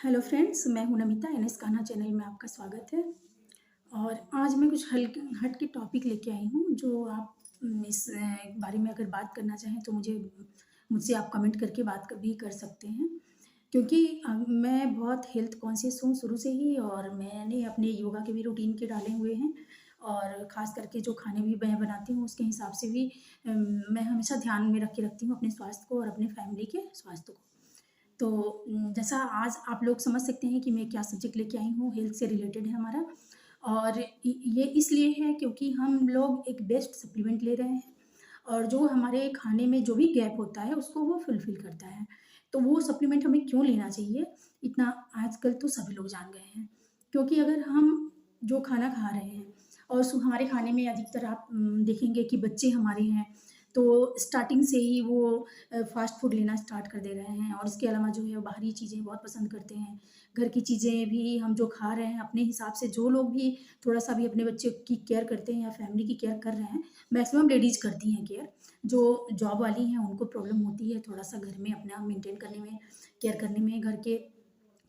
Hello friends, मैं हूं Namita. NS Kanha channel में आपका स्वागत है। और आज मैं कुछ हल्के हट के टॉपिक लेके आई हूं जो आप इस बारे में अगर बात करना चाहें तो मुझसे आप कमेंट करके भी कर सकते हैं। क्योंकि मैं बहुत हेल्थ कॉन्शियस हूँ शुरू से ही, और मैंने अपने योगा के भी रूटीन के डाले हुए हैं। और ख़ास करके जो खाने भी मैं बनाती हूँ उसके हिसाब से भी मैं हमेशा ध्यान में रख के रखती हूँ अपने स्वास्थ्य को और अपने फैमिली के स्वास्थ्य को। तो जैसा आज आप लोग समझ सकते हैं कि मैं क्या सब्जेक्ट लेके आई हूँ, हेल्थ से रिलेटेड है हमारा। और ये इसलिए है क्योंकि हम लोग एक बेस्ट सप्लीमेंट ले रहे हैं, और जो हमारे खाने में जो भी गैप होता है उसको वो फुलफिल करता है। तो वो सप्लीमेंट हमें क्यों लेना चाहिए, इतना आजकल तो सभी लोग जान गए हैं। क्योंकि अगर हम जो खाना खा रहे हैं और हमारे खाने में अधिकतर आप देखेंगे कि बच्चे हमारे हैं, तो स्टार्टिंग से ही वो फ़ास्ट फूड लेना स्टार्ट कर दे रहे हैं। और इसके अलावा जो है वो बाहरी चीज़ें बहुत पसंद करते हैं। घर की चीज़ें भी हम जो खा रहे हैं अपने हिसाब से, जो लोग भी थोड़ा-सा भी अपने बच्चे की केयर करते हैं या फैमिली की केयर कर रहे हैं, मैक्सिमम लेडीज़ करती हैं केयर। जो जॉब वाली हैं उनको प्रॉब्लम होती है थोड़ा-सा घर में अपना मेंटेन करने में, केयर करने में घर के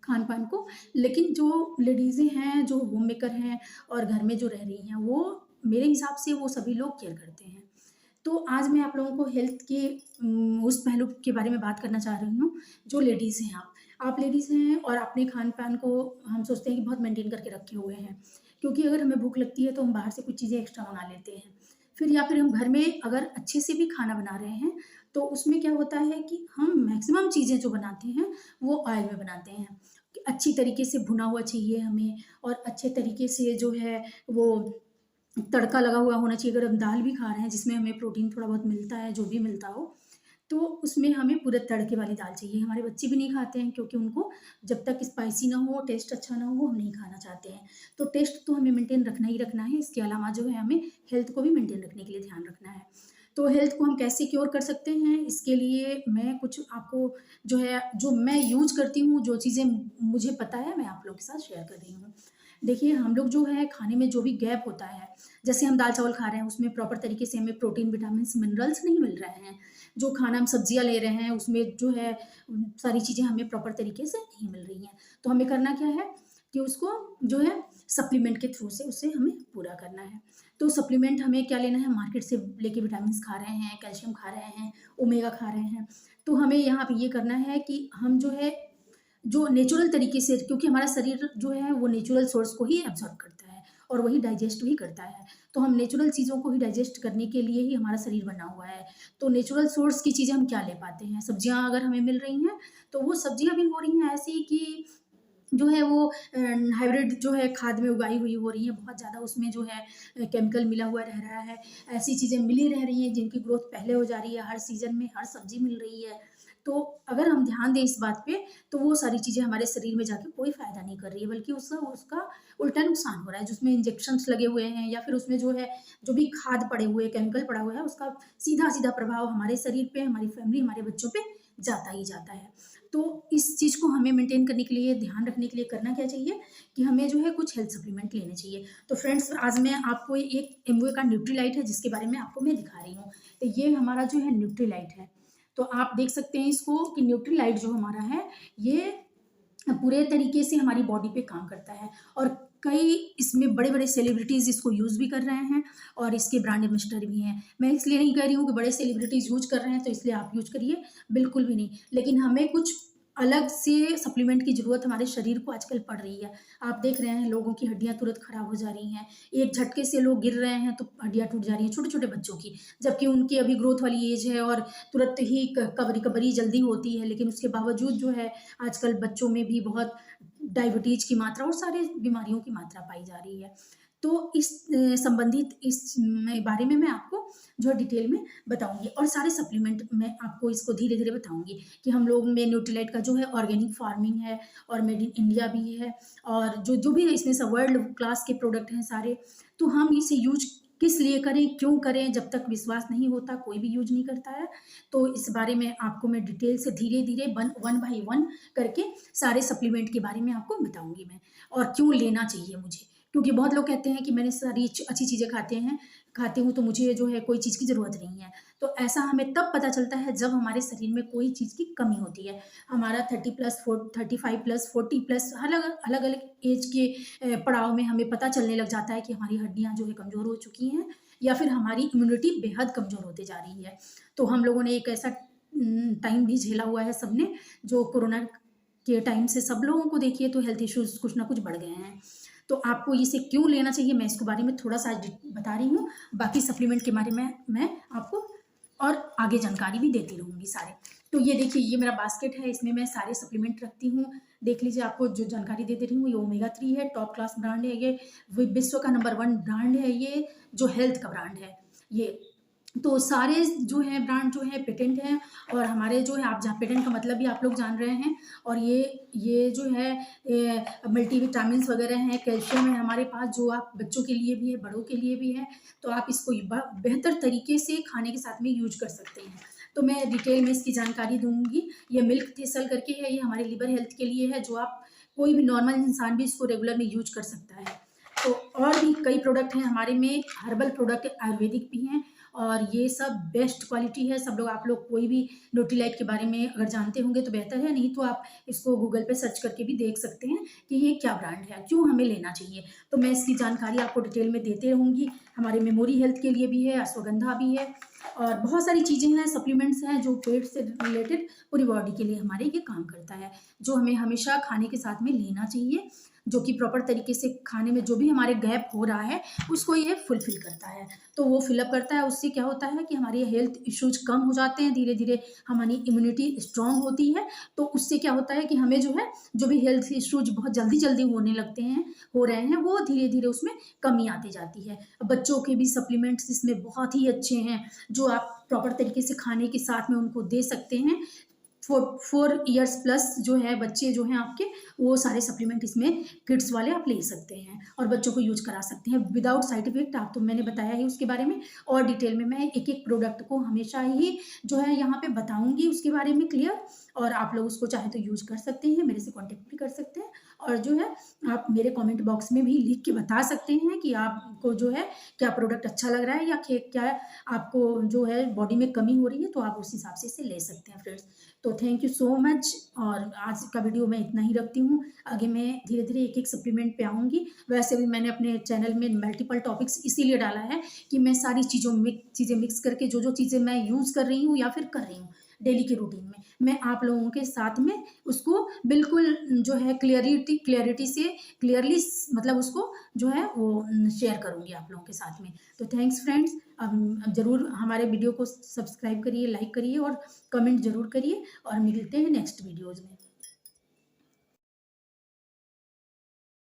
खान-पान को। लेकिन जो लेडीज़ें हैं, जो होम मेकर हैं और घर में जो रह रही हैं, वो मेरे हिसाब से वो सभी लोग केयर करते हैं। तो आज मैं आप लोगों को हेल्थ के उस पहलू के बारे में बात करना चाह रही हूँ, जो लेडीज़ हैं आप लेडीज़ हैं और अपने खान-पान को हम सोचते हैं कि बहुत मेंटेन करके रखे हुए हैं। क्योंकि अगर हमें भूख लगती है तो हम बाहर से कुछ चीज़ें एक्स्ट्रा मँगा लेते हैं। फिर या फिर हम घर में अगर अच्छे से भी खाना बना रहे हैं, तो उसमें क्या होता है कि हम मैक्सिमम चीज़ें जो बनाते हैं, वो ऑयल में बनाते हैं। कि अच्छी तरीके से भुना हुआ चाहिए हमें, और अच्छे तरीके से जो है वो तड़का लगा हुआ होना चाहिए। अगर हम दाल भी खा रहे हैं जिसमें हमें प्रोटीन थोड़ा बहुत मिलता है, जो भी मिलता हो, तो उसमें हमें पूरे तड़के वाली दाल चाहिए। हमारे बच्चे भी नहीं खाते हैं क्योंकि उनको जब तक स्पाइसी ना हो, टेस्ट अच्छा ना हो, वो हम नहीं खाना चाहते हैं। तो टेस्ट तो हमें मेंटेन रखना ही रखना है। इसके अलावा जो है हमें हेल्थ को भी मेंटेन रखने के लिए ध्यान रखना है। तो हेल्थ को हम कैसे क्योर कर सकते हैं, इसके लिए मैं कुछ आपको जो है, जो मैं यूज़ करती हूँ, जो चीज़ें मुझे पता है, मैं आप लोगों के साथ शेयर कर रही हूँ। देखिए, हम लोग जो है खाने में जो भी गैप होता है, जैसे हम दाल-चावल खा रहे हैं, उसमें प्रॉपर तरीके से हमें प्रोटीन, विटामिन्स, मिनरल्स नहीं मिल रहे हैं। जो खाना हम सब्जियाँ ले रहे हैं, उसमें जो है सारी चीज़ें हमें प्रॉपर तरीके से नहीं मिल रही हैं। तो हमें करना क्या है कि उसको जो है सप्लीमेंट के थ्रू से उसे हमें पूरा करना है। तो सप्लीमेंट हमें क्या लेना है, मार्केट से लेके विटामिन्स खा रहे हैं, कैल्शियम खा रहे हैं, ओमेगा खा रहे हैं। तो हमें यहाँ पे ये करना है कि हम जो है, जो नेचुरल तरीके से, क्योंकि हमारा शरीर जो है वो नेचुरल सोर्स को ही एब्ज़ॉर्ब करता है और वही डाइजेस्ट भी करता है। तो हम नेचुरल चीज़ों को ही डाइजेस्ट करने के लिए ही हमारा शरीर बना हुआ है। तो नेचुरल सोर्स की चीज़ें हम क्या ले पाते हैं? सब्जियाँ अगर हमें मिल रही हैं, तो वो सब्जियाँ भी हो रही हैं ऐसी कि जो है वो हाइब्रिड जो है खाद में उगाई हुई हो रही है, बहुत ज़्यादा उसमें जो है केमिकल मिला हुआ रह रहा है। ऐसी चीज़ें मिली रह रही हैं जिनकी ग्रोथ पहले हो जा रही है, हर सीज़न में हर सब्ज़ी मिल रही है। तो अगर हम ध्यान दें इस बात पे, तो वो सारी चीज़ें हमारे शरीर में जाके कोई फ़ायदा नहीं कर रही है, बल्कि उसका उसका उल्टा नुकसान हो रहा है। जिसमें इंजेक्शंस लगे हुए हैं या फिर उसमें जो है, जो भी खाद पड़े हुए, केमिकल पड़ा हुआ है, उसका सीधा-सीधा प्रभाव हमारे शरीर पे, हमारी फैमिली, हमारे बच्चों पे जाता ही जाता है। तो इस चीज़ को हमें मेंटेन करने के लिए, ध्यान रखने के लिए करना क्या चाहिए कि हमें जो है कुछ हेल्थ सप्लीमेंट लेने चाहिए। तो फ्रेंड्स, आज मैं आपको एक एमवे का न्यूट्रीलाइट है जिसके बारे में आपको मैं दिखा रही हूँ। तो ये हमारा जो है न्यूट्रीलाइट है। तो आप देख सकते हैं इसको कि न्यूट्रीलाइट जो हमारा है, ये पूरे तरीके से हमारी बॉडी पे काम करता है। और कई इसमें बड़े-बड़े सेलिब्रिटीज़ इसको यूज़ भी कर रहे हैं और इसके ब्रांड एम्बेसडर भी हैं। मैं इसलिए नहीं कह रही हूँ कि बड़े सेलिब्रिटीज़ यूज़ कर रहे हैं तो इसलिए आप यूज़ करिए, बिल्कुल भी नहीं। लेकिन हमें कुछ अलग से सप्लीमेंट की ज़रूरत हमारे शरीर को आजकल पड़ रही है। आप देख रहे हैं लोगों की हड्डियाँ तुरंत खराब हो जा रही हैं। एक झटके से लोग गिर रहे हैं तो हड्डियाँ टूट जा रही हैं, छोटे-छोटे बच्चों की। जबकि उनकी अभी ग्रोथ वाली एज है और तुरंत ही रिकवरी जल्दी होती है, लेकिन उसके बावजूद जो है आजकल बच्चों में भी बहुत डायबिटीज़ की मात्रा और सारी बीमारियों की मात्रा पाई जा रही है। तो इस संबंधित इस बारे में मैं आपको जो है डिटेल में बताऊँगी, और सारे सप्लीमेंट मैं आपको इसको धीरे-धीरे बताऊँगी कि हम लोग में न्यूट्रीलाइट का जो है ऑर्गेनिक फार्मिंग है और मेड इन इंडिया भी है, और जो भी इसमें सब वर्ल्ड क्लास के प्रोडक्ट हैं सारे। तो हम इसे यूज़ किस लिए करें, क्यों करें, जब तक विश्वास नहीं होता कोई भी यूज़ नहीं करता है। तो इस बारे में आपको मैं डिटेल से धीरे-धीरे वन बाय वन करके सारे सप्लीमेंट के बारे में आपको बताऊँगी मैं, और क्यों लेना चाहिए मुझे। क्योंकि बहुत लोग कहते हैं कि मैंने सारी अच्छी चीज़ें खाती हूँ तो मुझे जो है कोई चीज़ की ज़रूरत नहीं है। तो ऐसा हमें तब पता चलता है जब हमारे शरीर में कोई चीज़ की कमी होती है। हमारा 30+35+40+ अलग अलग अलग एज के पड़ाव में हमें पता चलने लग जाता है कि हमारी हड्डियाँ जो है कमज़ोर हो चुकी हैं, या फिर हमारी इम्यूनिटी बेहद कमज़ोर होते जा रही है। तो हम लोगों ने एक ऐसा टाइम भी झेला हुआ है सबने, जो कोरोना के टाइम से सब लोगों को देखिए तो हेल्थ इश्यूज़ कुछ ना कुछ बढ़ गए हैं। तो आपको इसे क्यों लेना चाहिए, मैं इसके बारे में थोड़ा-सा आज बता रही हूँ। बाकी सप्लीमेंट के बारे में मैं आपको और आगे जानकारी भी देती रहूँगी सारे। तो ये देखिए, ये मेरा बास्केट है, इसमें मैं सारे सप्लीमेंट रखती हूँ। देख लीजिए, आपको जो जानकारी दे रही हूँ, ये ओमेगा 3 है, टॉप क्लास ब्रांड है ये, विश्व का नंबर 1 ब्रांड है ये, जो हेल्थ का ब्रांड है ये। तो सारे जो है ब्रांड जो है पेटेंट हैं, और हमारे जो है, आप जहाँ पेटेंट का मतलब भी आप लोग जान रहे हैं। और ये जो है मल्टीविटामिन्स वगैरह हैं, कैल्शियम है हमारे पास, जो आप बच्चों के लिए भी है, बड़ों के लिए भी है। तो आप इसको बेहतर तरीके से खाने के साथ में यूज कर सकते हैं। तो मैं डिटेल में इसकी जानकारी दूंगी। ये मिल्क थेसल करके है, ये हमारे लिवर हेल्थ के लिए है, जो आप कोई भी नॉर्मल इंसान भी इसको रेगुलर में यूज कर सकता है। तो और भी कई प्रोडक्ट हैं हमारे में, हर्बल प्रोडक्ट, आयुर्वेदिक भी हैं, और ये सब बेस्ट क्वालिटी है। सब लोग, आप लोग कोई भी न्यूट्रीलाइट के बारे में अगर जानते होंगे तो बेहतर है, नहीं तो आप इसको गूगल पे सर्च करके भी देख सकते हैं कि ये क्या ब्रांड है, क्यों हमें लेना चाहिए। तो मैं इसकी जानकारी आपको डिटेल में देते रहूँगी। हमारे मेमोरी हेल्थ के लिए भी है, अश्वगंधा भी है, और बहुत सारी चीज़ें हैं, सप्लीमेंट्स हैं, जो पेट से रिलेटेड पूरी बॉडी के लिए हमारे ये काम करता है, जो हमें हमेशा खाने के साथ में लेना चाहिए, जो कि प्रॉपर तरीके से खाने में जो भी हमारे गैप हो रहा है उसको ये फुलफिल करता है। तो वो फिलअप करता है, उससे क्या होता है कि हमारे हेल्थ इश्यूज कम हो जाते हैं, धीरे धीरे हमारी इम्यूनिटी स्ट्रांग होती है। तो उससे क्या होता है कि हमें जो है, जो भी हेल्थ इश्यूज बहुत जल्दी जल्दी होने लगते हैं, हो रहे हैं, वो धीरे धीरे उसमें कमी आती जाती है। बच्चों के भी सप्लीमेंट्स इसमें बहुत ही अच्छे हैं, जो आप प्रॉपर तरीके से खाने के साथ में उनको दे सकते हैं। 4 इयर्स प्लस जो है बच्चे जो हैं आपके, वो सारे सप्लीमेंट इसमें किड्स वाले आप ले सकते हैं और बच्चों को यूज करा सकते हैं विदाउट साइड इफेक्ट। आप तो मैंने बताया ही उसके बारे में, और डिटेल में मैं एक एक प्रोडक्ट को हमेशा ही जो है यहाँ पे बताऊंगी उसके बारे में क्लियर। और आप लोग उसको चाहे तो यूज कर सकते हैं, मेरे से कॉन्टेक्ट भी कर सकते हैं, और जो है आप मेरे कॉमेंट बॉक्स में भी लिख के बता सकते हैं कि आपको जो है क्या प्रोडक्ट अच्छा लग रहा है, या क्या आपको जो है बॉडी में कमी हो रही है, तो आप उस हिसाब से इसे ले सकते हैं फ्रेंड्स। तो थैंक यू सो मच, और आज का वीडियो मैं इतना ही रखती हूँ। आगे मैं धीरे धीरे एक एक सप्लीमेंट पे आऊँगी। वैसे भी मैंने अपने चैनल में मल्टीपल टॉपिक्स इसीलिए डाला है कि मैं सारी चीज़ें मिक्स करके, जो चीज़ें मैं यूज़ कर रही हूँ या फिर कर रही हूँ डेली के रूटीन में, मैं आप लोगों के साथ में उसको बिल्कुल जो है क्लियरिटी से क्लियरली मतलब उसको जो है वो शेयर करूँगी आप लोगों के साथ में। तो थैंक्स फ्रेंड्स, अब ज़रूर हमारे वीडियो को सब्सक्राइब करिए, लाइक करिए और कमेंट ज़रूर करिए, और मिलते हैं नेक्स्ट वीडियोज़ में।